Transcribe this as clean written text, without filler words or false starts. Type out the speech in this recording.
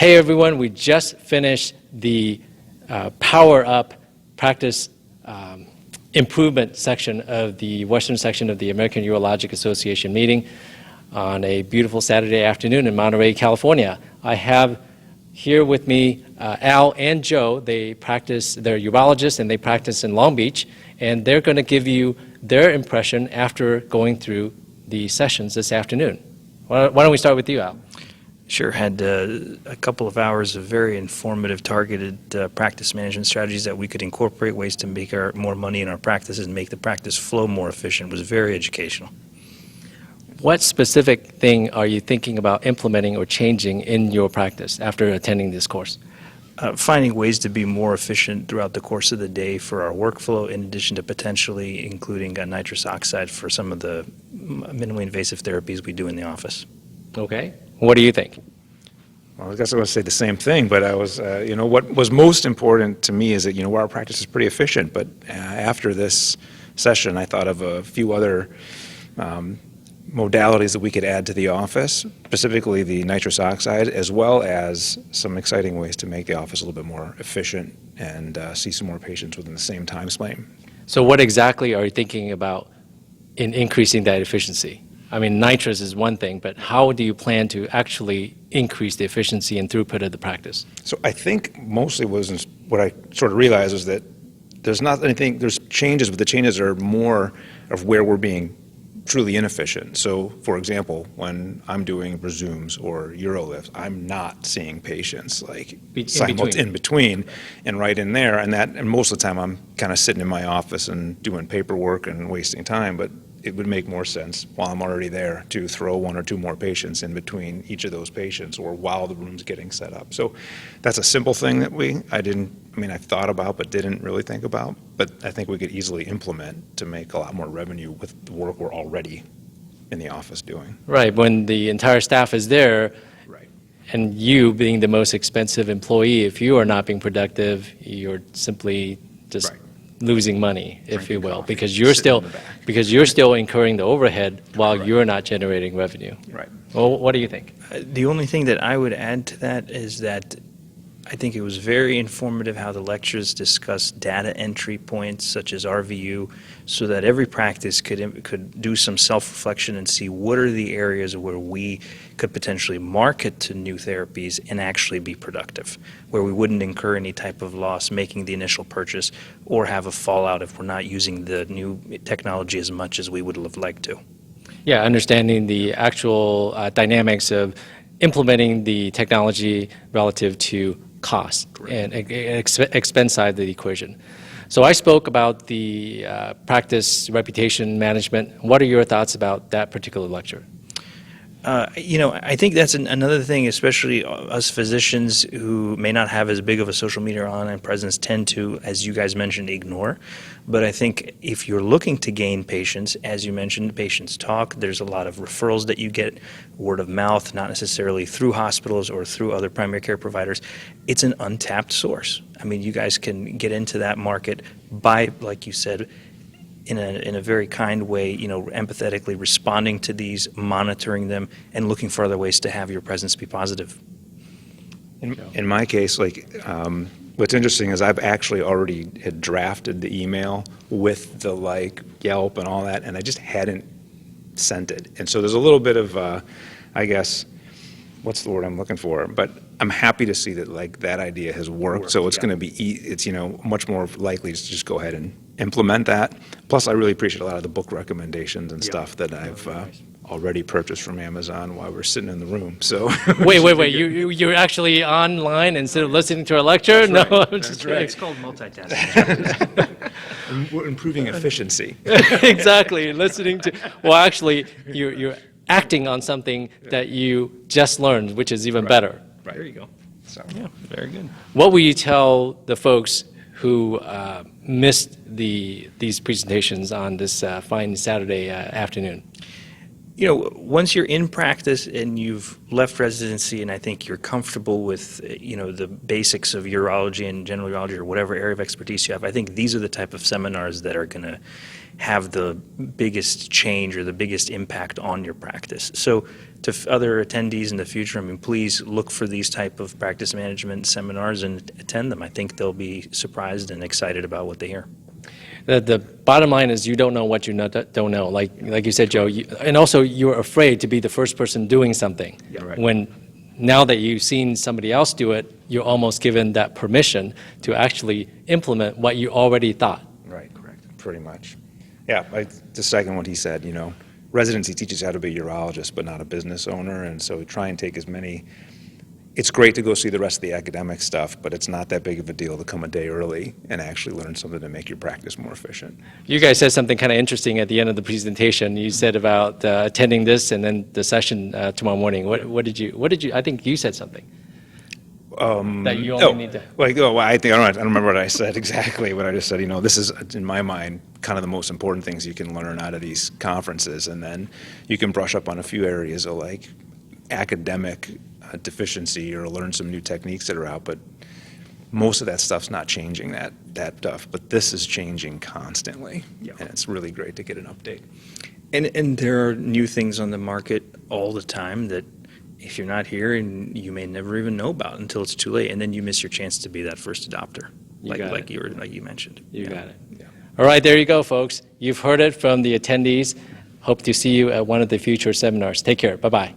Hey everyone, we just finished the Power Up Practice Improvement section of the Western Section of the American Urologic Association meeting on a beautiful Saturday afternoon in Monterey, California. I have here with me Al and Joe. They're urologists and they practice in Long Beach, and they're going to give you their impression after going through the sessions this afternoon. Why don't we start with you, Al? Sure. Had a couple of hours of very informative, targeted practice management strategies that we could incorporate, ways to make more money in our practices and make the practice flow more efficient. It was very educational. What specific thing are you thinking about implementing or changing in your practice after attending this course? Finding ways to be more efficient throughout the course of the day for our workflow, in addition to potentially including nitrous oxide for some of the minimally invasive therapies we do in the office. Okay. What do you think? Well, I guess I would say the same thing, but I was, what was most important to me is that, our practice is pretty efficient, but after this session, I thought of a few other modalities that we could add to the office, specifically the nitrous oxide, as well as some exciting ways to make the office a little bit more efficient and see some more patients within the same time frame. So what exactly are you thinking about in increasing that efficiency? I mean, nitrous is one thing, but how do you plan to actually increase the efficiency and throughput of the practice? So I think mostly what I sort of realized is that there's changes, but the changes are more of where we're being truly inefficient. So, for example, when I'm doing resumes or urolifts, I'm not seeing patients in between and right in there, and most of the time I'm kind of sitting in my office and doing paperwork and wasting time, but it would make more sense while I'm already there to throw one or two more patients in between each of those patients or while the room's getting set up. So that's a simple thing that I've thought about but didn't really think about, but I think we could easily implement to make a lot more revenue with the work we're already in the office doing. Right, when the entire staff is there, right, and you being the most expensive employee, if you are not being productive, you're simply just losing money, if you will, because you're still incurring the overhead while you're not generating revenue. Right. Well, what do you think? The only thing that I would add to that is that I think it was very informative how the lectures discussed data entry points such as RVU, so that every practice could do some self-reflection and see what are the areas where we could potentially market to new therapies and actually be productive, where we wouldn't incur any type of loss making the initial purchase or have a fallout if we're not using the new technology as much as we would have liked to. Yeah, understanding the actual dynamics of implementing the technology relative to cost and expense side of the equation. So I spoke about the practice reputation management. What are your thoughts about that particular lecture? I think that's another thing, especially us physicians who may not have as big of a social media online presence tend to, as you guys mentioned, ignore. But I think if you're looking to gain patients, as you mentioned, patients talk. There's a lot of referrals that you get, word of mouth, not necessarily through hospitals or through other primary care providers. It's an untapped source. I mean, you guys can get into that market by, like you said, in a very kind way, empathetically responding to these, monitoring them, and looking for other ways to have your presence be positive. In my case, what's interesting is I've actually already had drafted the email with the Yelp and all that, and I just hadn't sent it. And so there's a little bit of, I guess, what's the word I'm looking for? But I'm happy to see that that idea has worked. So it's going to be, much more likely to just go ahead and implement that. Plus, I really appreciate a lot of the book recommendations and stuff that I've already purchased from Amazon while we're sitting in the room. So wait! You're actually online instead of listening to a lecture? That's no, right. I'm just It's called multitasking. We're improving efficiency. Exactly. Listening to. Well, actually, you're acting on something that you just learned, which is even better. Right. There you go. So. Yeah, very good. What will you tell the folks who missed these presentations on this fine Saturday afternoon? once you're in practice and you've left residency and I think you're comfortable with, the basics of urology and general urology or whatever area of expertise you have, I think these are the type of seminars that are going to have the biggest change or the biggest impact on your practice. So to other attendees in the future, please look for these type of practice management seminars and attend them. I think they'll be surprised and excited about what they hear. The bottom line is you don't know what you don't know. Like you said, Joe, and also you're afraid to be the first person doing something. Yeah, right. When now that you've seen somebody else do it, you're almost given that permission to actually implement what you already thought. Right, correct. Pretty much. Yeah, the second what he said, residency teaches you how to be a urologist, but not a business owner, and so try and take as many. It's great to go see the rest of the academic stuff, but it's not that big of a deal to come a day early and actually learn something to make your practice more efficient. You guys said something kind of interesting at the end of the presentation. You said about attending this and then the session tomorrow morning. What did you? I think you said something. That you only need to. I don't remember what I said exactly, but I just said, this is, in my mind, kind of the most important things you can learn out of these conferences, and then you can brush up on a few areas of like academic deficiency or learn some new techniques that are out, but most of that stuff's not changing that stuff, but this is changing constantly, and it's really great to get an update. And there are new things on the market all the time that if you're not here, and you may never even know about until it's too late, and then you miss your chance to be that first adopter, like you mentioned. You got it. Yeah. All right, there you go, folks. You've heard it from the attendees. Hope to see you at one of the future seminars. Take care. Bye-bye.